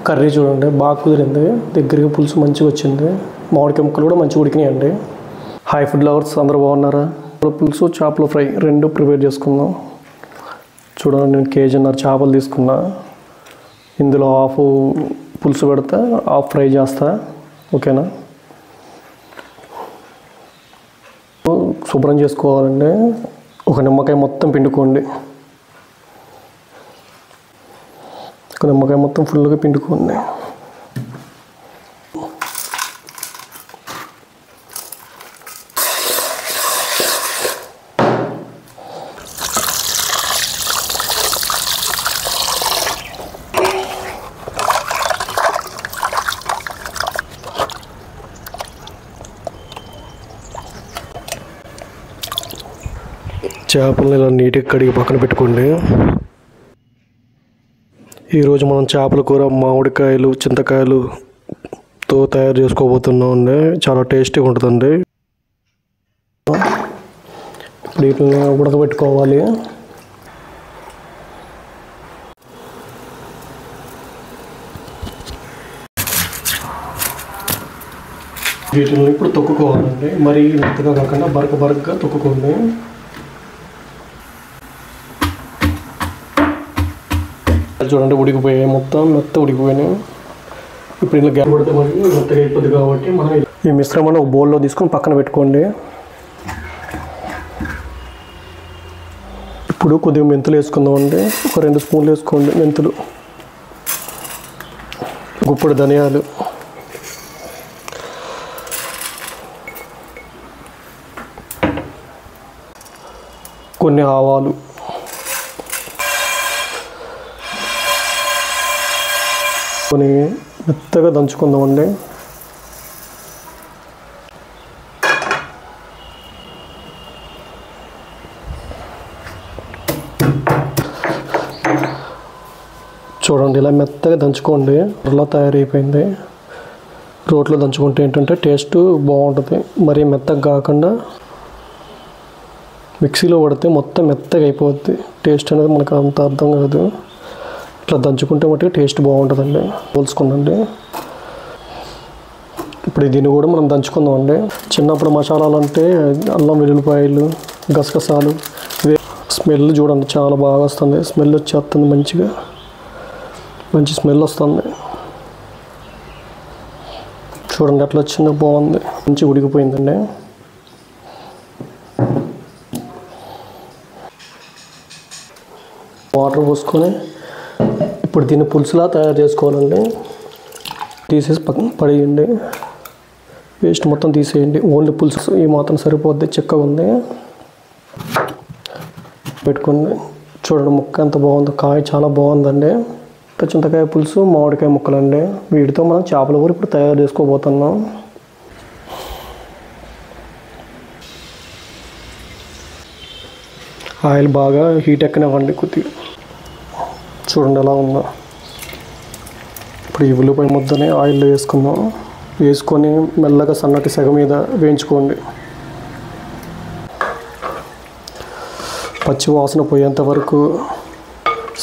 Curry చూడండి బాగా కుదిరింది, దగ్గరికి పులుసు మంచిగా వచ్చింది, మామిడికాయ ముక్కలు కూడా మంచిగా ఉడికినాయండి. హాయ్ ఫుడ్ లవర్స్, అందరూ బాగున్నారా? పులుసు చేపల ఫ్రై రెండు ప్రిపేర్ చేసుకుందాం. చూడండి, నేను కేజీన్నర చేపలు తీసుకున్నా. ఇందులో హాఫ్ పులుసు పెడతా, హాఫ్ ఫ్రై చేస్తా. ఓకేనా? శుభ్రం చేసుకోవాలండి. ఒక నిమ్మకాయ మొత్తం పిండుకోండి. ఒక నిమ్మకాయ మొత్తం ఫుల్గా పిండుకోండి. చేపలను ఇలా నీట్గా కడిగి పక్కన పెట్టుకోండి. ఈరోజు మనం చేపల కూర మామిడికాయలు చింతకాయలుతో తయారు చేసుకోబోతున్నాం అండి. చాలా టేస్టీగా ఉంటుందండి. ఇప్పుడు వీటిని ఉడకబెట్టుకోవాలి. వీటిని ఇప్పుడు తొక్కుకోవాలండి. మరీ మెత్తగా కాకుండా బరకగా తొక్కుకోండి. చూడండి, ఉడికిపోయాయి, మొత్తం మెత్త ఉడికిపోయినాయి. ఇప్పుడు ఇంట్లో గ్యాస్ పడితే మనకి మెత్తగా అయిపోద్ది కాబట్టి మనం ఈ మిశ్రమాన్ని ఒక బౌల్లో తీసుకొని పక్కన పెట్టుకోండి. ఇప్పుడు కొద్దిగా మెంతులు వేసుకుందామండి. ఒక 2 స్పూన్లు వేసుకోండి మెంతులు, గుప్పెడు ధనియాలు, కొన్ని ఆవాలు, కొన్ని మెత్తగా దంచుకుందామండి. చూడండి, ఇలా మెత్తగా దంచుకోండి. ఇలా తయారైపోయింది. రోట్లో దంచుకుంటే ఏంటంటే టేస్ట్ బాగుంటుంది. మరీ మెత్తగా కాకుండా మిక్సీలో పడితే మొత్తం మెత్తగా అయిపోద్ది. టేస్ట్ అనేది మనకు అంత అర్థం కాదు. ఇట్లా దంచుకుంటే మట్టుకు టేస్ట్ బాగుంటుందండి. పోల్చుకుందండి. ఇప్పుడు దీన్ని కూడా మనం దంచుకుందామండి. చిన్నప్పుడు మసాలాలు అంటే అల్లం వెల్లుల్లిపాయలు, గసగసాలు, స్మెల్ చూడండి చాలా బాగా వస్తుంది. స్మెల్ వచ్చేస్తుంది, మంచి స్మెల్ వస్తుంది. చూడండి ఎట్లా వచ్చిందో, బాగుంది, మంచిగా ఉడికిపోయిందండి. వాటర్ పోసుకొని ఇప్పుడు దీన్ని పులుసులా తయారు చేసుకోవాలండి. తీసేసి పక్కన పడేయండి. పేస్ట్ మొత్తం తీసేయండి. ఓన్లీ పులుసు ఈ మాత్రం సరిపోద్ది. చిక్కగా ఉంది. పెట్టుకోండి. చూడండి ముక్క ఎంత బాగుందో. కాయ చాలా బాగుందండి. చింతకాయ పులుసు, మామిడికాయ ముక్కలండి. వీటితో మనం చేపల కూర ఇప్పుడు తయారు చేసుకోబోతున్నాం. ఆయిల్ బాగా హీట్ ఎక్కనివ్వండి కొద్దిగా. చూడండి ఎలా ఉందో. ఇప్పుడు ఈ ఉల్లిపాయ ముద్దని ఆయిల్లో వేసుకుందాం. వేసుకొని మెల్లగా సన్నటి సెగ మీద వేయించుకోండి. పచ్చి వాసన పోయేంత వరకు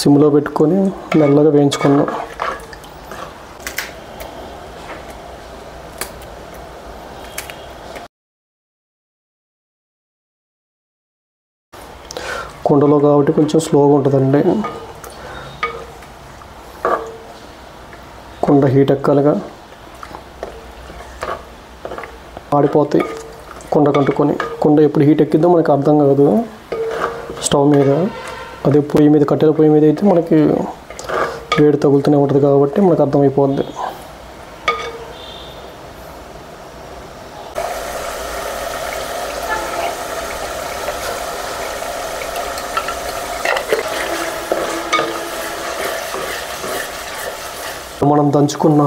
సిమ్లో పెట్టుకొని మెల్లగా వేయించుకుందాం. కుండలో కాబట్టి కొంచెం స్లోగా ఉంటుందండి. కుండ హీట్ ఎక్కాలిగా. ఆడిపోతాయి కుండ కంటుకొని. కుండ ఎప్పుడు హీట్ ఎక్కిద్దో మనకు అర్థం కాదు స్టవ్ మీద. అదే పొయ్యి మీద, కట్టెల పొయ్యి మీద అయితే మనకి వేడి తగులుతూనే ఉంటుంది కాబట్టి మనకు అర్థమైపోద్ది. మనం దంచుకున్న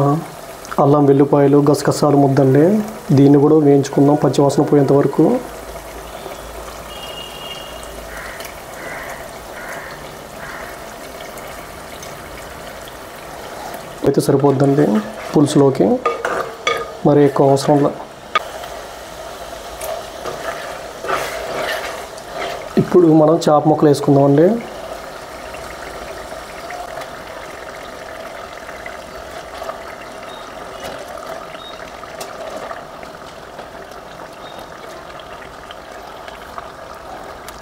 అల్లం వెల్లుల్లిపాయలు, గసగసాలు ముద్దండి. దీన్ని కూడా వేయించుకుందాం పచ్చివాసన పోయేంత వరకు. అయితే సరిపోద్దండి పులుసులోకి, మరి ఎక్కువ అవసరం లేదు. ఇప్పుడు మనం చేప ముక్కలు వేసుకుందామండి.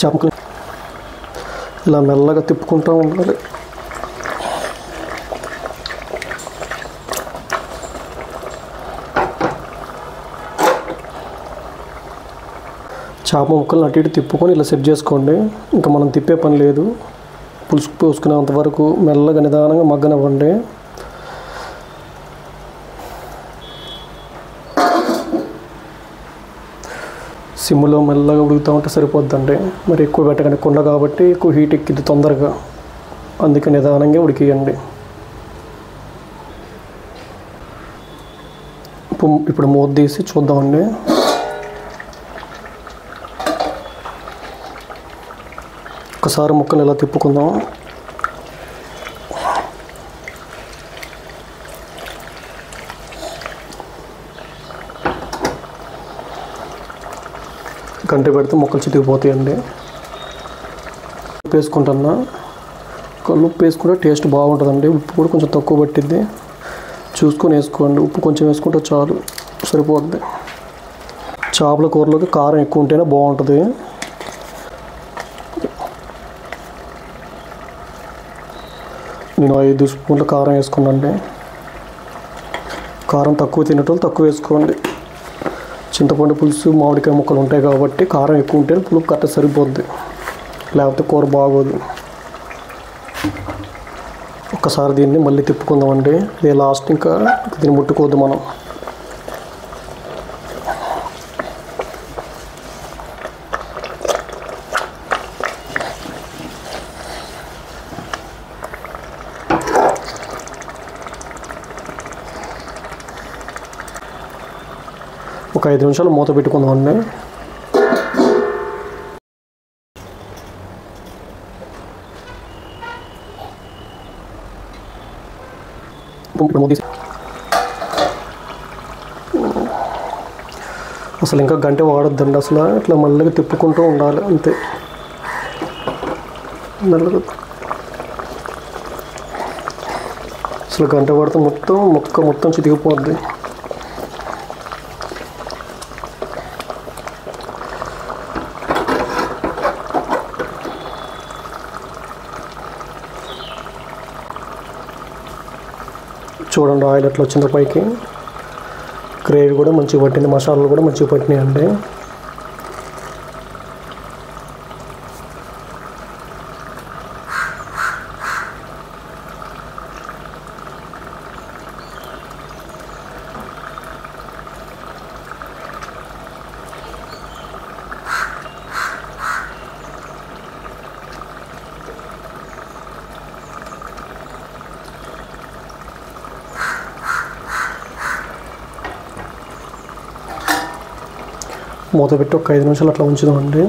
చేప ముక్కలు ఇలా మెల్లగా తిప్పుకుంటూ ఉండాలి. చేప ముక్కలు అటు ఇటు తిప్పుకొని ఇలా సెట్ చేసుకోండి. ఇంకా మనం తిప్పే పని లేదు. పులుసు పోసుకునేంత వరకు మెల్లగా నిదానంగా మగ్గనివ్వండి. సిమ్లో మెల్లగా ఉడుకుతూ ఉంటే సరిపోద్దండి. మరి ఎక్కువ పెట్టకండి, కుండ కాబట్టి ఎక్కువ హీట్ ఎక్కిద్ది తొందరగా, అందుకే నిదానంగా ఉడికియండి. ఇప్పుడు మూత తీసి చూద్దామండి. ఒకసారి ముక్కలు ఇలా తిప్పుకుందాం. గంట పెడితే ముక్కలు చితికిపోతాయండి. ఉప్పు వేసుకుంటున్నా. ఉప్పు వేసుకుంటే టేస్ట్ బాగుంటుందండి. ఉప్పు కూడా కొంచెం తక్కువ పట్టిద్ది, చూసుకొని వేసుకోండి. ఉప్పు కొంచెం వేసుకుంటే చాలు, సరిపోద్ది. చేపల కూరలోకి కారం ఎక్కువ ఉంటేనే బాగుంటుంది. నేను 5 స్పూన్ల కారం వేసుకున్నాండి. కారం తక్కువ తినేటోళ్ళు తక్కువ వేసుకోండి. చింతపండు పులుసు మామిడికాయ ముక్కలు ఉంటాయి కాబట్టి కారం ఎక్కువ ఉంటే పులుపు కరెక్ట్ సరిపోద్ది, లేకపోతే కూర బాగోదు. ఒక్కసారి దీన్ని మళ్ళీ తిప్పుకుందామండి. ఇదే లాస్ట్, ఇంకా దీన్ని ముట్టుకోవద్దు మనం. ఒక 5 నిమిషాలు మూత పెట్టుకుందామండి. అసలు ఇంకా గంట వాడొద్దండి. అసలు ఇట్లా మెల్లగా తిప్పుకుంటూ ఉండాలి, అంతే. మెల్లగా అసలు గంట పడితే ముక్క మొత్తం చితికిపోద్ది. చూడండి ఆయిల్ ఎట్లా వచ్చిందో పైకి. గ్రేవీ కూడా మంచిగా పట్టింది, మసాలాలు కూడా మంచిగా పట్టినాయండి. మూత పెట్టి ఒక 5 నిమిషాలు అట్లా ఉంచుదామండి.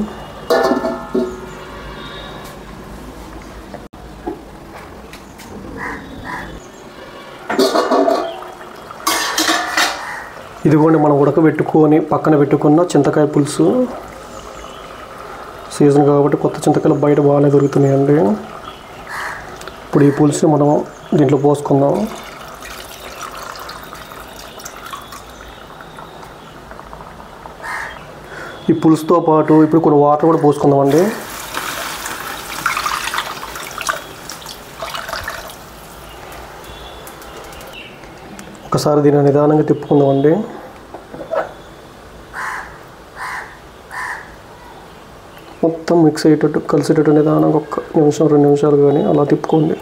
ఇదిగోండి మనం ఉడకబెట్టుకొని పక్కన పెట్టుకున్న చింతకాయ పులుసు. సీజన్ కాబట్టి కొత్త చింతకాయలు బయట బాగానే దొరుకుతున్నాయండి. ఇప్పుడు ఈ పులుసుని మనం దీంట్లో పోసుకుందాం. ఈ పులుసుతో పాటు ఇప్పుడు కొన్ని వాటర్ కూడా పోసుకుందామండి. ఒకసారి దీన్ని నిదానంగా తిప్పుకుందామండి. మొత్తం మిక్స్ అయ్యేటట్టు కలిసేటట్టు నిదానంగా 1 నిమిషం 2 నిమిషాలు కానీ అలా తిప్పుకోండి.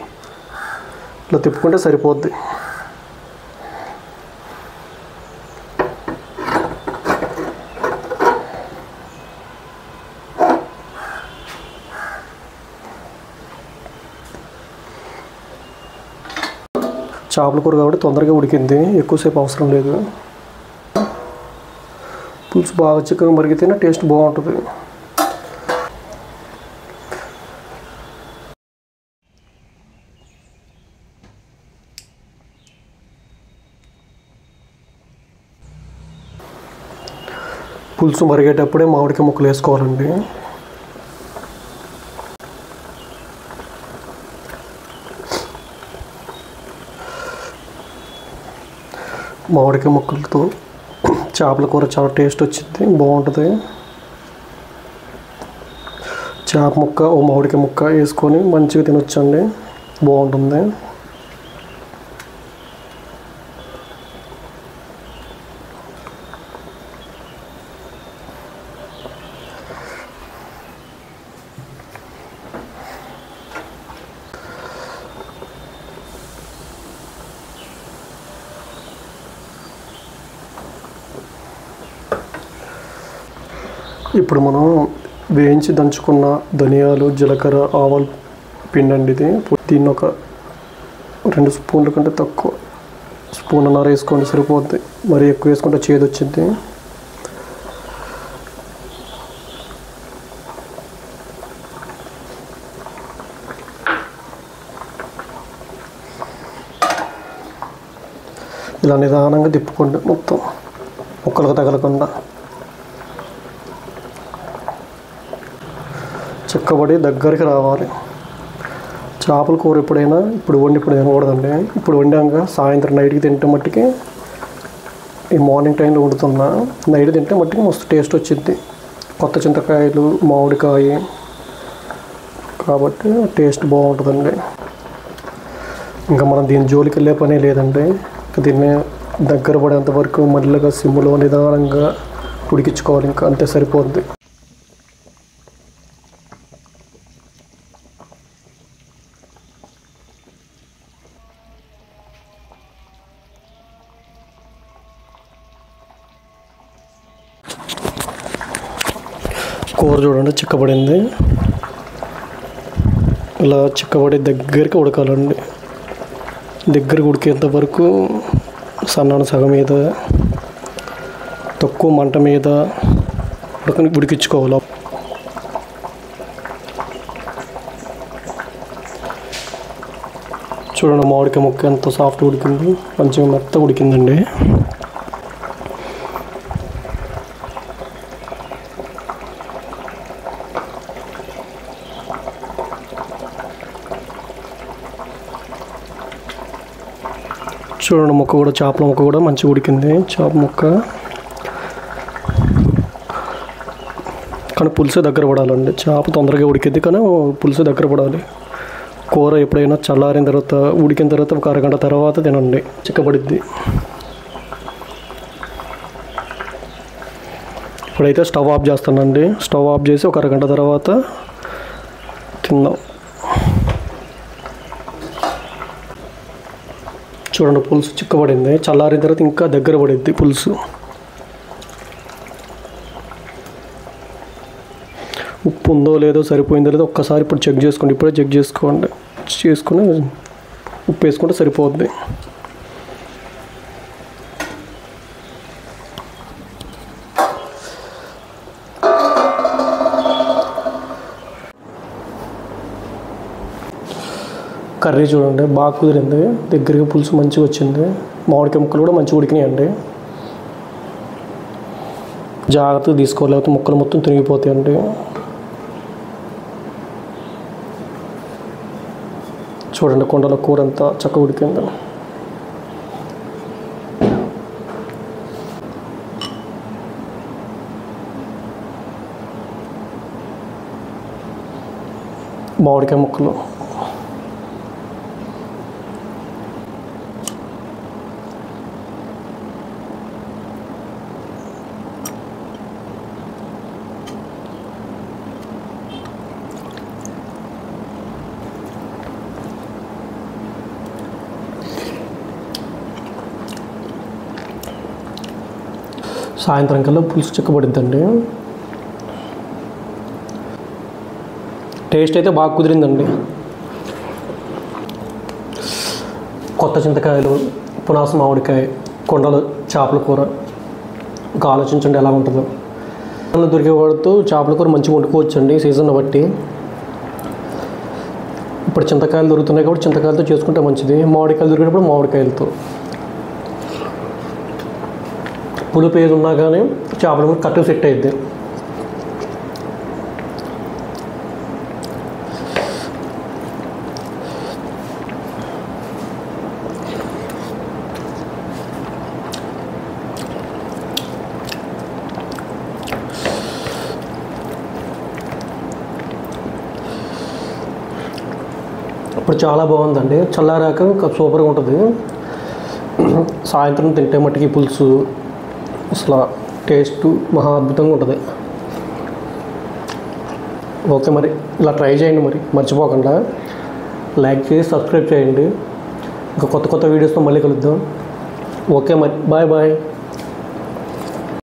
ఇలా తిప్పుకుంటే సరిపోద్ది. చేపల కూర కాబట్టి తొందరగా ఉడికింది, ఎక్కువసేపు అవసరం లేదు. పులుసు బాగా చిక్కగా మరిగితేనే టేస్ట్ బాగుంటుంది. పులుసు మరిగేటప్పుడే మామిడికాయ ముక్కలు వేసుకోవాలండి. మామిడికాయ ముక్కలతో చేపల కూర చాలా టేస్ట్ వచ్చింది, బాగుంటుంది. చేప ముక్క ఓ మామిడికాయ ముక్క వేసుకొని మంచిగా తినొచ్చండి, బాగుంటుంది. ఇప్పుడు మనం వేయించి దంచుకున్న ధనియాలు, జీలకర్ర, ఆవాల పిండి అండి ఇది. దీన్ని ఒక 2 స్పూన్ల కంటే తక్కువ, స్పూన్నర వేసుకోండి సరిపోద్ది. మరి ఎక్కువ వేసుకుంటే చేదు వచ్చింది. ఇలా నిదానంగా తిప్పుకోండి, మొత్తం ముక్కలకు తగలకుండా. చిక్కబడి దగ్గరికి రావాలి. చేపల కూర ఎప్పుడైనా ఇప్పుడు తినకూడదండి. ఇప్పుడు వండాక సాయంత్రం నైట్కి తింటే మట్టికి, ఈ మార్నింగ్ టైంలో వండుతున్నా, నైట్ తింటే మట్టికి మస్తు టేస్ట్ వచ్చింది. కొత్త చింతకాయలు, మామిడికాయ కాబట్టి టేస్ట్ బాగుంటుందండి. ఇంకా మనం దీని జోలికి వెళ్ళే పనే లేదండి. దీన్ని దగ్గర పడేంత వరకు మళ్ళీగా సిమ్లో నిదానంగా ఉడికించుకోవాలి. ఇంకా అంతే సరిపోద్ది. కూర చూడండి చిక్కబడింది. ఇలా చిక్కబడి దగ్గరికి ఉడకాలండి. దగ్గరికి ఉడికేంత వరకు సన్నని సగం మీద, తక్కువ మంట మీద ఉడికించుకోవాలి. చూడండి మామిడికాయ ముక్క ఎంత సాఫ్ట్ ఉడికింది, మంచిగా మెత్తగా ఉడికిందండి. చూడండి ముక్క కూడా, చేపల ముక్క కూడా మంచిగా ఉడికింది. చేప ముక్క కానీ పులుసు దగ్గర పడాలండి. చేప తొందరగా ఉడికిద్ది కానీ పులుసు దగ్గర పడాలి. కూర ఎప్పుడైనా చల్లారిన తర్వాత, ఉడికిన తర్వాత ఒక అరగంట తర్వాత తినండి, చిక్కబడిద్ది. ఇప్పుడైతే స్టవ్ ఆఫ్ చేస్తానండి. స్టవ్ ఆఫ్ చేసి ఒక అరగంట తర్వాత తిందాం. చూడండి పులుసు చిక్కబడింది. చల్లారిన తర్వాత ఇంకా దగ్గర పడిద్ది పులుసు. ఉప్పు ఉందో లేదో, సరిపోయిందో లేదో ఒక్కసారి ఇప్పుడు చెక్ చేసుకోండి. ఇప్పుడే చెక్ చేసుకొని ఉప్పు వేసుకుంటే సరిపోద్ది. కర్రీ చూడండి బాగా కుదిరింది, దగ్గరికి పులుసు మంచిగా వచ్చింది. మామిడికాయ ముక్కలు కూడా మంచిగా ఉడికినాయండి. జాగ్రత్తగా తీసుకోవాలి, లేకపోతే ముక్కలు మొత్తం తిరిగిపోతాయండి. చూడండి కొండల కూర అంతా చక్కగా ఉడికింది. మామిడికాయ ముక్కలు సాయంత్రం కల్లా పులుసు చిక్కబడిద్దండి. టేస్ట్ అయితే బాగా కుదిరిందండి. కొత్త చింతకాయలు, పునాస మామిడికాయ, కొండల చేపల కూర, ఇంకా ఆలోచించండి ఎలా ఉంటుందో. దొరికే వాడితో చేపల కూర మంచిగా వండుకోవచ్చండి సీజన్ బట్టి. ఇప్పుడు చింతకాయలు దొరుకుతున్నాయి కాబట్టి చింతకాయలతో చేసుకుంటే మంచిది. మామిడికాయలు దొరికినప్పుడు మామిడికాయలతో. పులుపు ఏది ఉన్నా కానీ చేపల కూర కరెక్ట్గా సెట్ అయ్యిద్ది. ఇప్పుడు చాలా బాగుందండి. చల్లారాక ఇంకా సూపర్గా ఉంటుంది. సాయంత్రం తింటే మట్టికి పులుసు అసలు టేస్ట్ మహా అద్భుతంగా ఉంటుంది. ఓకే, మరి ఇలా ట్రై చేయండి. మరి మర్చిపోకుండా లైక్ చేసి సబ్స్క్రైబ్ చేయండి. ఇంకా కొత్త కొత్త వీడియోస్తో మళ్ళీ కలుద్దాం. ఓకే, మరి బాయ్ బాయ్.